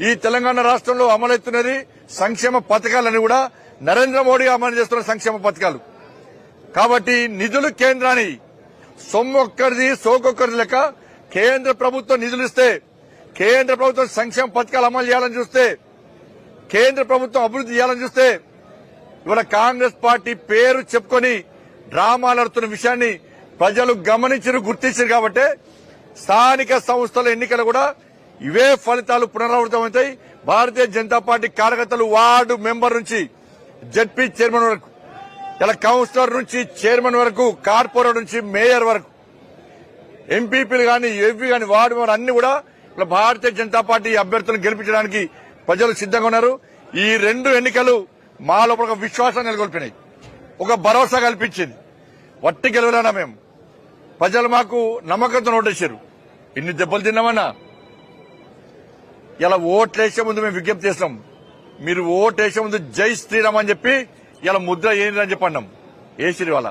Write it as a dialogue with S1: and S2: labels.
S1: ఈ తెలంగాణ రాష్ట్రంలో అమలవుతున్నది సంక్షేమ పథకాలని కూడా నరేంద్ర మోడీ అమలు చేస్తున్న సంక్షేమ పథకాలు. కాబట్టి నిధులు కేంద్రాన్ని సొమ్మొక్కరిది సోకొక్కరిది లెక్క కేంద్ర ప్రభుత్వం నిధులు ఇస్తే, కేంద్ర ప్రభుత్వం సంక్షేమ పథకాలు అమలు చేయాలని చూస్తే, కేంద్ర ప్రభుత్వం అభివృద్ధి చేయాలని చూస్తే ఇవాళ కాంగ్రెస్ పార్టీ పేరు చెప్పుకొని డ్రామాలు ఆడుతున్న విషయాన్ని ప్రజలు గమనించారు, గుర్తించారు. కాబట్టి స్థానిక సంస్థల ఎన్నికలు కూడా ఇవే ఫలితాలు పునరావృతమవుతాయి. భారతీయ జనతా పార్టీ కార్యకర్తలు వార్డు మెంబర్ నుంచి జడ్పీ చైర్మన్ వరకు, ఇలా కౌన్సిలర్ నుంచి చైర్మన్ వరకు, కార్పొరేటర్ నుంచి మేయర్ వరకు, ఎంపీపీలు కానీ ఎంపీ కానీ వార్డు మెంబర్ అన్ని కూడా ఇలా భారతీయ జనతా పార్టీ అభ్యర్థులను గెలిపించడానికి ప్రజలు సిద్ధంగా ఉన్నారు. ఈ రెండు ఎన్నికలు మా లోపల ఒక విశ్వాసం నెలకొల్పినాయి, ఒక భరోసా కల్పించింది. వట్టి గెలవలేనా మేము, ప్రజలు మాకు నమ్మకంతో ఓటేశారు. ఇన్ని దెబ్బలు తిన్నామన్నా ఇలా ఓట్లేసే ముందు మేము విజ్ఞప్తి చేస్తాం, మీరు ఓటేసే ముందు జై శ్రీరామ్ అని చెప్పి ఇలా ముద్ర ఏంటి అని చెప్పి అన్నాం. ఏ శ్రీ వాళ్ళ